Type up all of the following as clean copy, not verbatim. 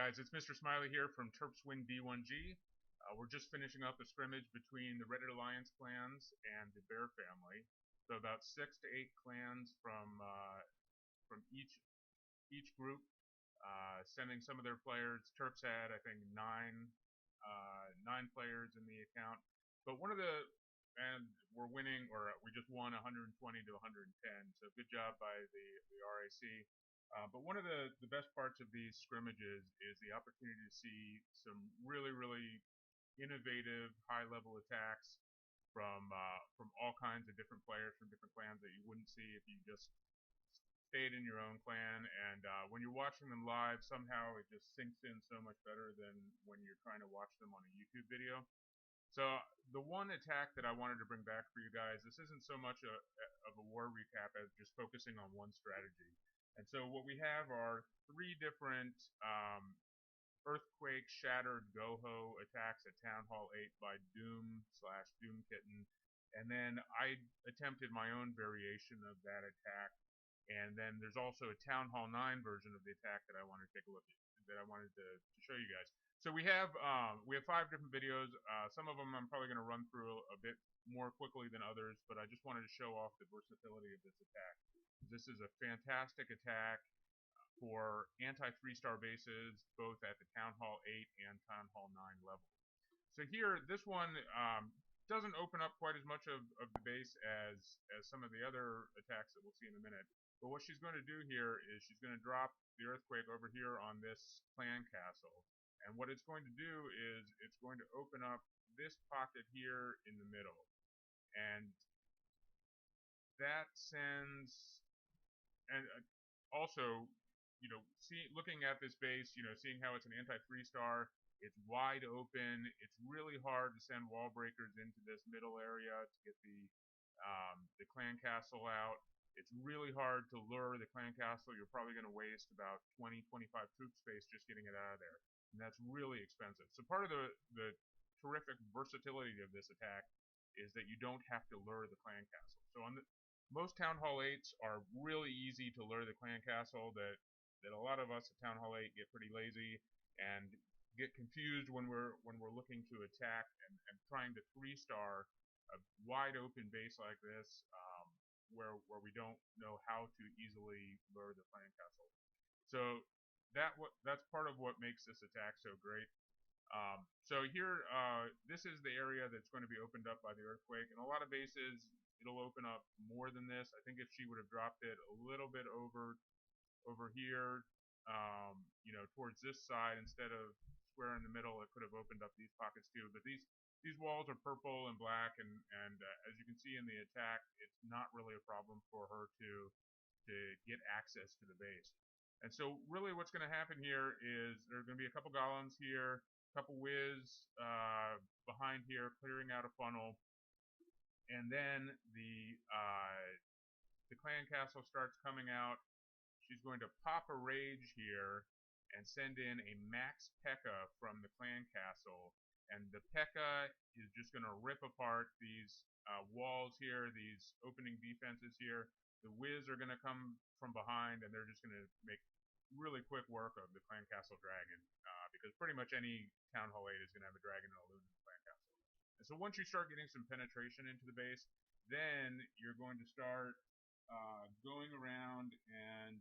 guys, it's Mr. Smiley here from Terpswing D1G. We're just finishing up a scrimmage between the Reddit Alliance clans and the Bear family. So about 6 to 8 clans from each group, sending some of their players. Terps had, I think, nine players in the account. But and we're winning, or we just won 120 to 110. So good job by the RAC. But one of the best parts of these scrimmages is the opportunity to see some really innovative high-level attacks from all kinds of different players from different clans that you wouldn't see if you just stayed in your own clan. And when you're watching them live, somehow it just sinks in so much better than when you're trying to watch them on a YouTube video. So the one attack that I wanted to bring back for you guys, this isn't so much of a war recap as just focusing on one strategy. And so what we have are 3 different Earthquake Shattered GoHo attacks at Town Hall 8 by Doom/Doom Kitten. And then I attempted my own variation of that attack. And then there's also a Town Hall 9 version of the attack that I wanted to take a look at, that I wanted to show you guys. So we have 5 different videos. Some of them I'm probably going to run through a bit more quickly than others, but I just wanted to show off the versatility of this attack. This is a fantastic attack for anti-3-star bases, both at the Town Hall 8 and Town Hall 9 level. So here, this one doesn't open up quite as much of the base as some of the other attacks that we'll see in a minute. But what she's going to do here is she's going to drop the Earthquake over here on this clan castle. And what it's going to do is it's going to open up this pocket here in the middle. And that sends... And also, looking at this base, seeing how it's an anti-3-star, it's wide open. It's really hard to send wall breakers into this middle area to get the clan castle out. It's really hard to lure the clan castle. You're probably going to waste about 20-25 troop space just getting it out of there, and that's really expensive. So part of the terrific versatility of this attack is that you don't have to lure the clan castle. So most Town Hall 8s are really easy to lure the clan castle, that a lot of us at Town Hall 8 get pretty lazy and get confused when we're looking to attack and trying to 3-star a wide open base like this, where we don't know how to easily lure the clan castle. So that's part of what makes this attack so great. So here, this is the area that's going to be opened up by the Earthquake. And a lot of bases, it'll open up more than this. I think if she would have dropped it a little bit over here, towards this side instead of square in the middle, it could have opened up these pockets too. But these walls are purple and black, and as you can see in the attack, it's not really a problem for her to get access to the base. And so really what's going to happen here is there are going to be a couple golems here, a couple whiz behind here clearing out a funnel, and then the clan castle starts coming out. She's going to pop a rage here and send in a max P.E.K.K.A. from the clan castle, and the P.E.K.K.A. is just going to rip apart these walls here, these opening defenses here. The whiz are going to come from behind, and they're just going to make really quick work of the clan castle dragon, because pretty much any Town Hall 8 is going to have a dragon and a loon in the clan castle. And so once you start getting some penetration into the base, then you're going to start going around and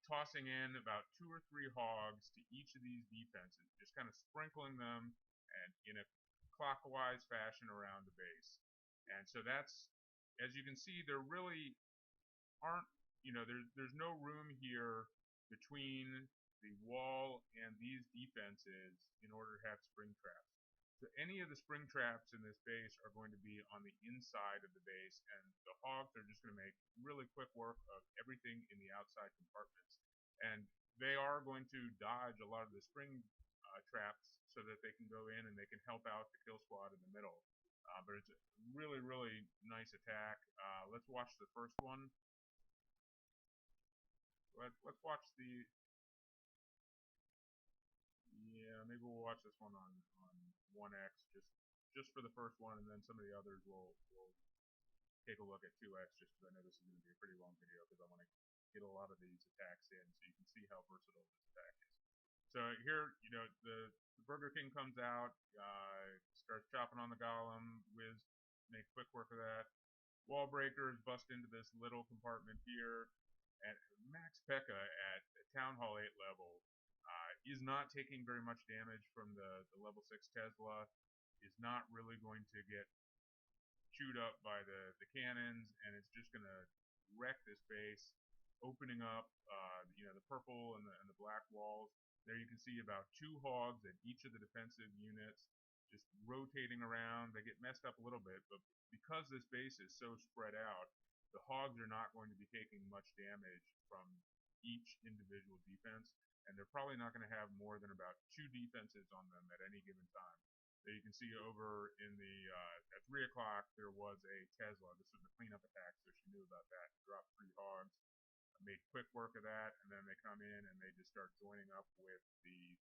tossing in about 2 or 3 hogs to each of these defenses, just kind of sprinkling them and in a clockwise fashion around the base. And so that's, as you can see, there really aren't, there's no room here between the wall and these defenses in order to have spring traps. So any of the spring traps in this base are going to be on the inside of the base, and the hogs are just going to make really quick work of everything in the outside compartments. And they are going to dodge a lot of the spring traps so that they can go in and they can help out the kill squad in the middle. But it's a really nice attack. Let's watch the first one. Let's watch the... Yeah, maybe we'll watch this one on 1x just for the first one, and then some of the others we'll take a look at 2x, just because I know this is going to be a pretty long video, because I want to get a lot of these attacks in so you can see how versatile this attack is. So here, the Burger King comes out, starts chopping on the golem. Wiz make quick work of that. Wall breakers bust into this little compartment here. And Max Pekka at Town Hall 8 level is not taking very much damage from the level 6 Tesla. Is not really going to get chewed up by the cannons, and it's just going to wreck this base, opening up the purple and the black walls. There you can see about 2 hogs at each of the defensive units just rotating around. They get messed up a little bit, but because this base is so spread out, the hogs are not going to be taking much damage from each individual defense, and they're probably not going to have more than about 2 defenses on them at any given time. There you can see over in the at 3 o'clock there was a Tesla. This was the cleanup attack, so she knew about that. Dropped 3 hogs, made quick work of that, and then they come in and they just start joining up with the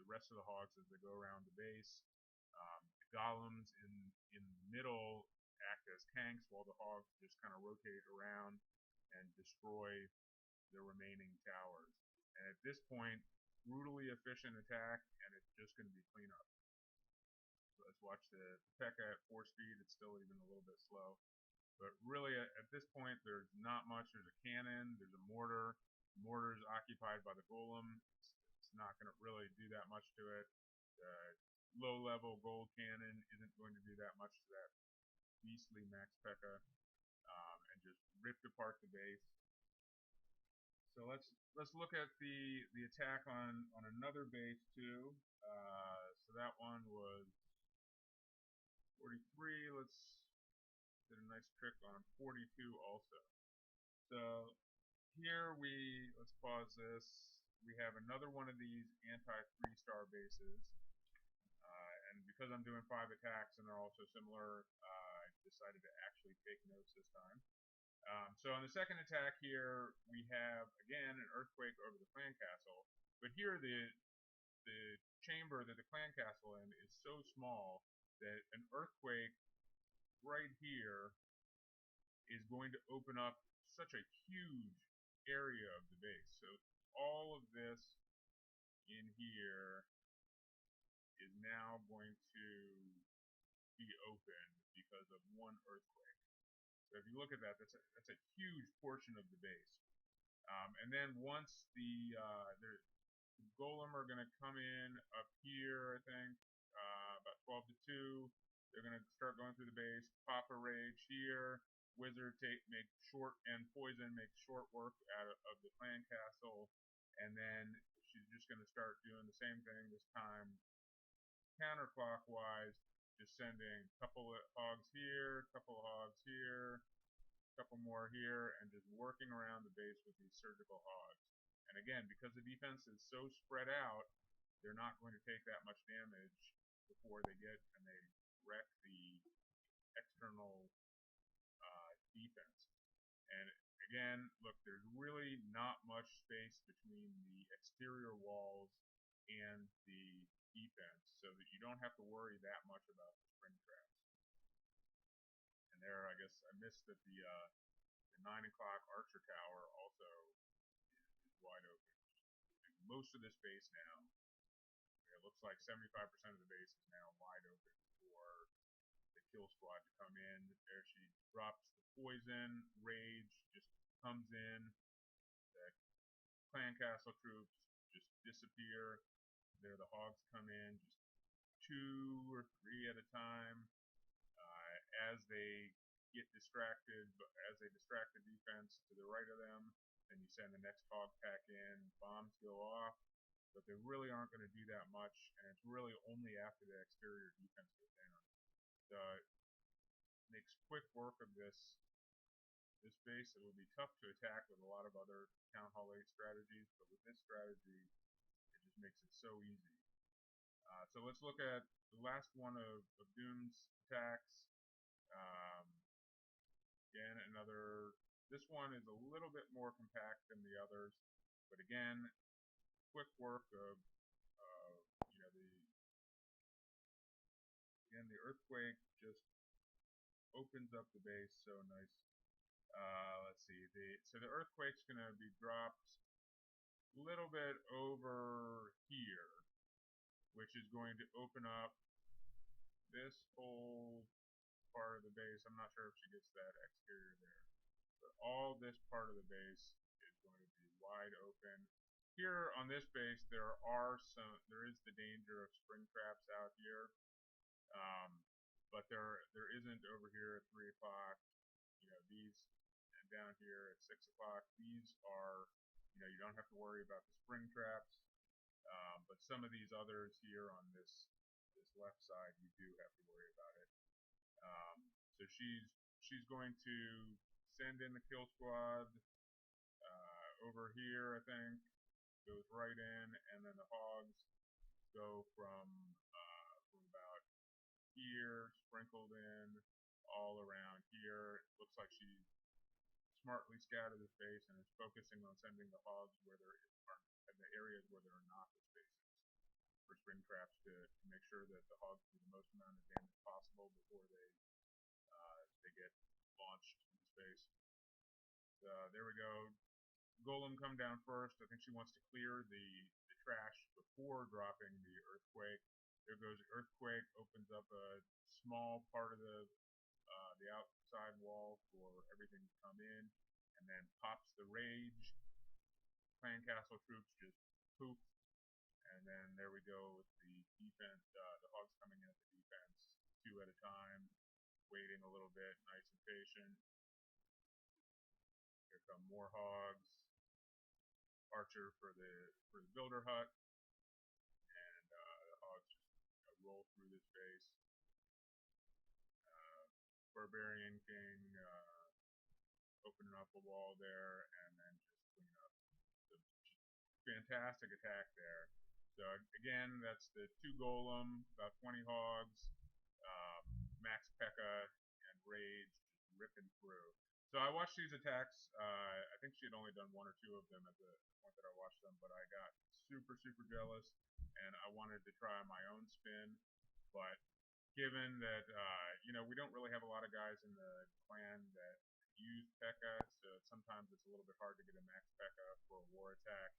rest of the hogs as they go around the base. The golems in the middle act as tanks while the hogs just kind of rotate around and destroy the remaining towers. And at this point, brutally efficient attack, and it's just going to be cleanup. So let's watch the Pekka at 4 speed. It's still even a little bit slow. But really, at this point, there's not much. There's a cannon. There's a mortar. The mortar is occupied by the golem. It's not going to really do that much to it. The low-level gold cannon isn't going to do that much to that beastly Max Pekka, and just ripped apart the base. So let's look at the attack on another base too. So that one was 43. Let's did a nice trick on 42 also. So here let's pause this. We have another one of these anti-3-star bases. And because I'm doing 5 attacks and they're all so similar, I decided to actually take notes this time. So on the second attack here, we have, again, an earthquake over the clan castle. But here the chamber that the clan castle in is so small that an earthquake right here is going to open up such a huge area of the base. So all of this in here is now going to be open because of one earthquake. So if you look at that, that's a huge portion of the base. And then once the golem are going to come in up here, I think, about 12 to 2. They're going to start going through the base. Pop a rage here. Wizard make short, and poison make short work out of the clan castle. And then she's just going to start doing the same thing this time counterclockwise, just sending a couple of hogs here, couple of hogs here, couple more here, and just working around the base with these surgical hogs. And again, because the defense is so spread out, they're not going to take that much damage before they get and they wreck the external defense. And again, look, there's really not much space between the exterior walls and the defense, so that you don't have to worry that much about the spring traps. And there, I guess I missed that the 9 o'clock Archer Tower also is wide open. And most of this base now, it looks like 75% of the base is now wide open for the kill squad to come in. There she drops the poison, rage just comes in. The clan castle troops just disappear. There the hogs come in, just 2 or 3 at a time. As they get distracted, as they distract the defense to the right of them, then you send the next hog pack in, bombs go off, but they really aren't going to do that much, and it's really only after the exterior defense goes down. So it makes quick work of this base. It would be tough to attack with a lot of other Town Hall 8 strategies, but with this strategy, it just makes it so easy. So let's look at the last one of Doom's attacks. Again, this one is a little bit more compact than the others, but again, quick work of the earthquake just opens up the base so nice. Let's see, so the earthquake's going to be dropped little bit over here, which is going to open up this whole part of the base. I'm not sure if she gets that exterior there, but all this part of the base is going to be wide open. Here on this base, there is the danger of spring traps out here, but there isn't over here at 3 o'clock. These, and down here at 6 o'clock, these are, you don't have to worry about the spring traps. But some of these others here on this left side, you do have to worry about it. So she's going to send in the kill squad over here, I think, goes right in, and then the hogs go from about here, sprinkled in all around here. It looks like she smartly scattered the space and is focusing on sending the hogs where there are in the areas where there are not the spaces for spring traps to make sure that the hogs do the most amount of damage possible before they get launched into space. There we go. Golem come down first. I think she wants to clear the trash before dropping the earthquake. There goes the earthquake, opens up a small part of the outside wall for everything to come in, and then pops the rage. Clan Castle troops just poof, and then there we go with the defense. The hogs coming in at the defense, 2 at a time, waiting a little bit, nice and patient. Here come more hogs. Archer for the builder hut, and the hogs just roll through this base. Barbarian King opening up a wall there, and then just clean up. So fantastic attack there. So again, that's the 2 golem, about 20 hogs, max P.E.K.K.A. and rage just ripping through. So I watched these attacks. I think she had only done 1 or 2 of them at the point that I watched them, but I got super jealous, and I wanted to try my own spin. But given that we don't really have a lot of guys in the clan that use P.E.K.K.A, so sometimes it's a little bit hard to get a max P.E.K.K.A for a war attack.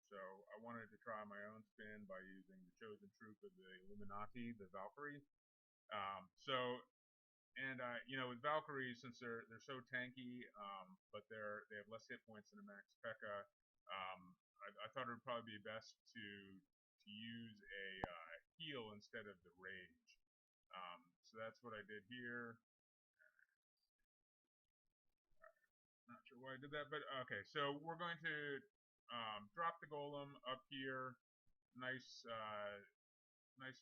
So I wanted to try my own spin by using the chosen troop of the Illuminati, the Valkyrie. With Valkyries, since they're so tanky, but they have less hit points than a max P.E.K.K.A, I thought it would probably be best to use a heal instead of the rage. So that's what I did here. Not sure why I did that, but okay. So we're going to drop the golem up here. Nice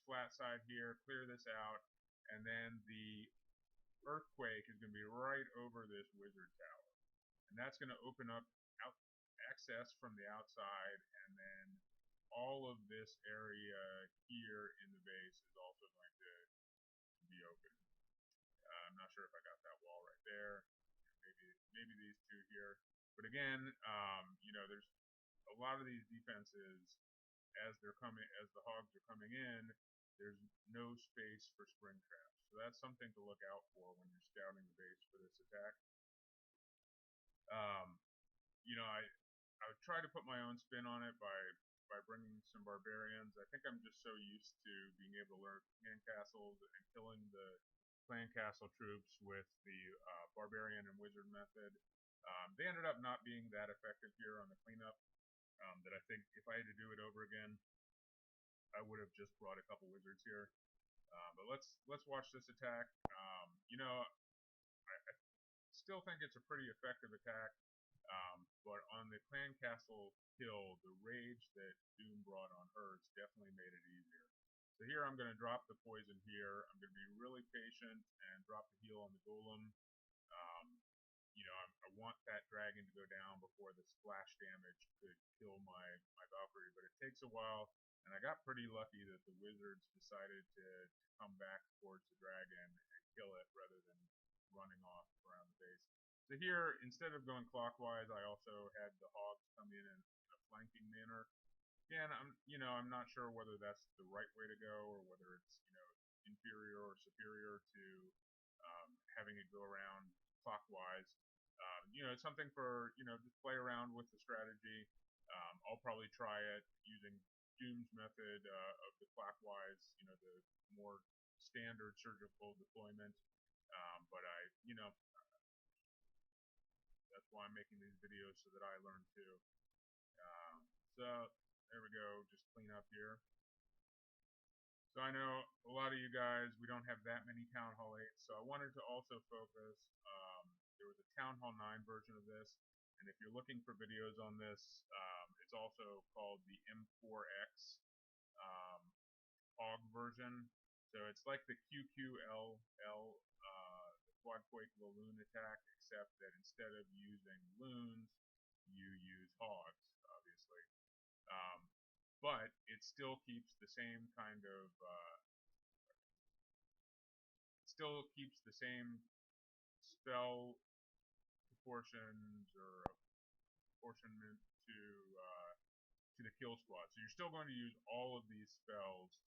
flat side here. Clear this out, and then the earthquake is going to be right over this wizard tower, and that's going to open up access from the outside, and then all of this area here in the base is also going to be open. I'm not sure if I got that wall right there. Maybe these 2 here. But again, there's a lot of these defenses as the hogs are coming in. There's no space for spring traps, so that's something to look out for when you're scouting the base for this attack. I would try to put my own spin on it by bringing some barbarians. I think I'm just so used to being able to learn clan castles and killing the clan castle troops with the barbarian and wizard method. They ended up not being that effective here on the cleanup. That I think if I had to do it over again, I would have just brought a couple wizards here. But let's watch this attack. I still think it's a pretty effective attack. But on the clan castle kill, the rage that Doom brought on hers definitely made it easier. So here I'm going to drop the poison here. I'm going to be really patient and drop the heal on the golem. I want that dragon to go down before the splash damage could kill my Valkyrie, but it takes a while, and I got pretty lucky that the wizards decided to come back towards the dragon and kill it rather than running off around the base. So here, instead of going clockwise, I also had the hogs come in a flanking manner. Again, I'm not sure whether that's the right way to go or whether it's inferior or superior to having it go around clockwise. It's something for just play around with the strategy. I'll probably try it using Doom's method of the clockwise, the more standard surgical deployment. But that's why I'm making these videos so that I learn too. So there we go, just clean up here. So I know a lot of you guys, we don't have that many Town Hall 8s, so I wanted to also focus, there was a Town Hall 9 version of this, and if you're looking for videos on this, it's also called the M4X HOG version. So it's like the QQLL, the Quad Quake Loon attack, except that instead of using loons, you use hogs, obviously. But it still keeps the same kind of, spell proportions or apportionment to the kill squad. So you're still going to use all of these spells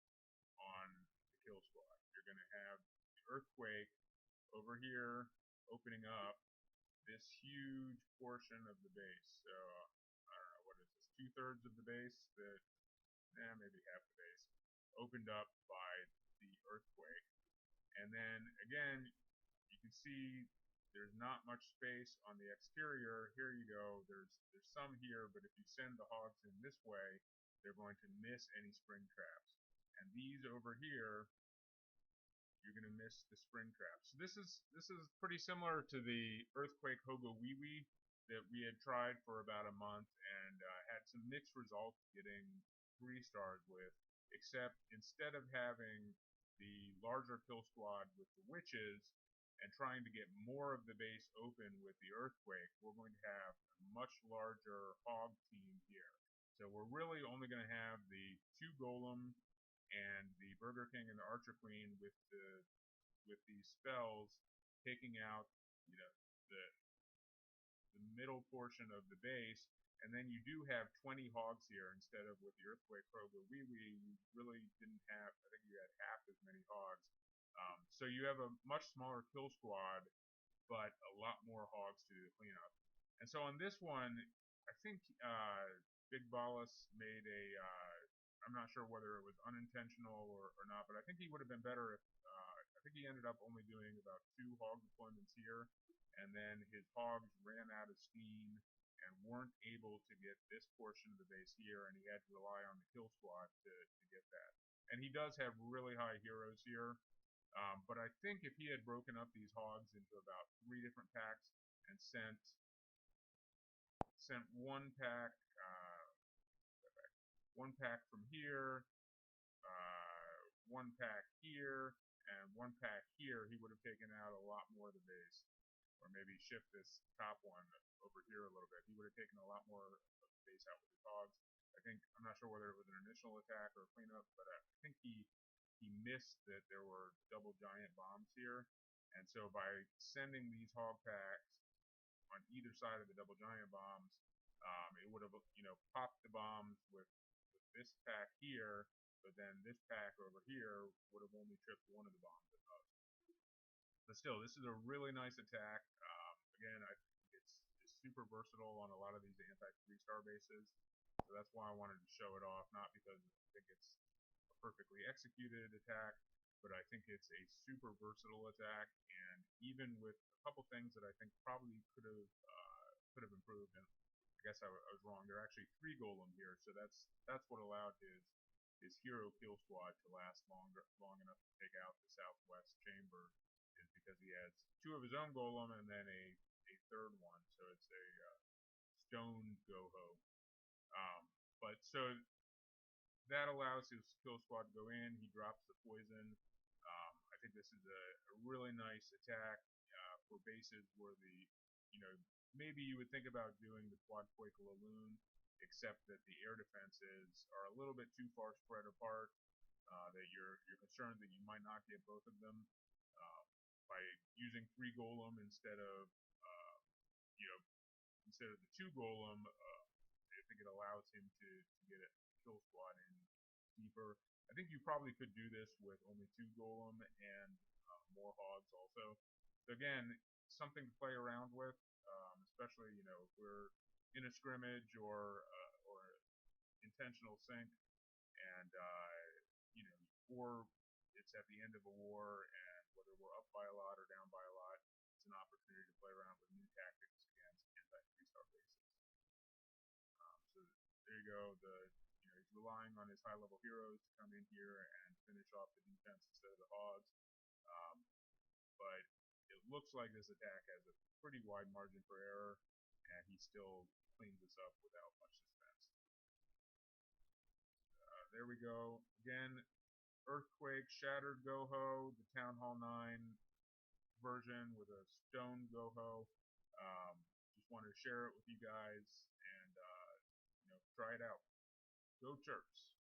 on the kill squad. You're going to have the Earthquake over here opening up this huge portion of the base. So I don't know, what is this, 2/3 of the base that, maybe half the base, opened up by the Earthquake. And then again, you can see there's not much space on the exterior. Here you go, there's some here, but if you send the hogs in this way, they're going to miss any spring traps. And these over here, you're going to miss the spring traps. So this is pretty similar to the Earthquake Hogo Wee Wee that we had tried for about a month and had some mixed results getting 3 stars with, except instead of having the larger kill squad with the witches and trying to get more of the base open with the Earthquake, we're going to have a much larger hog team here. So we're really only going to have the 2 golem and the Burger King and the Archer Queen with these spells taking out, the middle portion of the base, and then you do have 20 hogs here instead of with the Earthquake Hogo Wee Wee, you really didn't have, I think you had half as many hogs. So you have a much smaller kill squad, but a lot more hogs to do the cleanup. And so on this one, I think Big Ballas made a, I'm not sure whether it was unintentional or not, but I think he would have been better if, I think he ended up only doing about 2 hog deployments here, and then his hogs ran out of steam and weren't able to get this portion of the base here, and he had to rely on the kill squad to get that. And he does have really high heroes here, but I think if he had broken up these hogs into about 3 different packs and sent one pack from here, 1 pack here, and 1 pack here, he would have taken out a lot more of the base. Or maybe shift this top one over here a little bit. He would have taken a lot more of the base out with his hogs. I'm not sure whether it was an initial attack or a cleanup, but I think he missed that there were double giant bombs here. And so by sending these hog packs on either side of the double giant bombs, it would have, popped the bombs with this pack here, but then this pack over here would have only tripped one of the bombs at most. But still, this is a really nice attack. Again, I think it's super versatile on a lot of these anti-3-star bases. So that's why I wanted to show it off, not because I think it's a perfectly executed attack, but I think it's a super versatile attack, and even with a couple things that I think probably could have improved, and I guess I was wrong. There are actually 3 golem here, so that's what allowed his hero kill squad to last long enough to take out the southwest chamber, is because he has 2 of his own golem and then a 3rd one. So it's a stone GoHo. But so that allows his kill squad to go in. He drops the poison. I think this is a really nice attack for bases where maybe you would think about doing the Quad Quake Loon, except that the air defenses are a little bit too far spread apart, that you're concerned that you might not get both of them. By using 3 golem instead of the 2 golem, I think it allows him to get a kill squad in deeper. I think you probably could do this with only 2 golem and more hogs also. So again, something to play around with, especially if we're in a scrimmage or intentional sink, and or it's at the end of a war, and whether we're up by a lot or down by a lot, it's an opportunity to play around with new tactics against anti-3-star bases. So there you go. He's relying on his high-level heroes to come in here and finish off the defense instead of the hogs. But it looks like this attack has a pretty wide margin for error, and he still cleans this up without much suspense. There we go. Again, Earthquake, Shattered GoHo, the Town Hall 9 version with a stone GoHo. Just wanted to share it with you guys and try it out. Go Terps.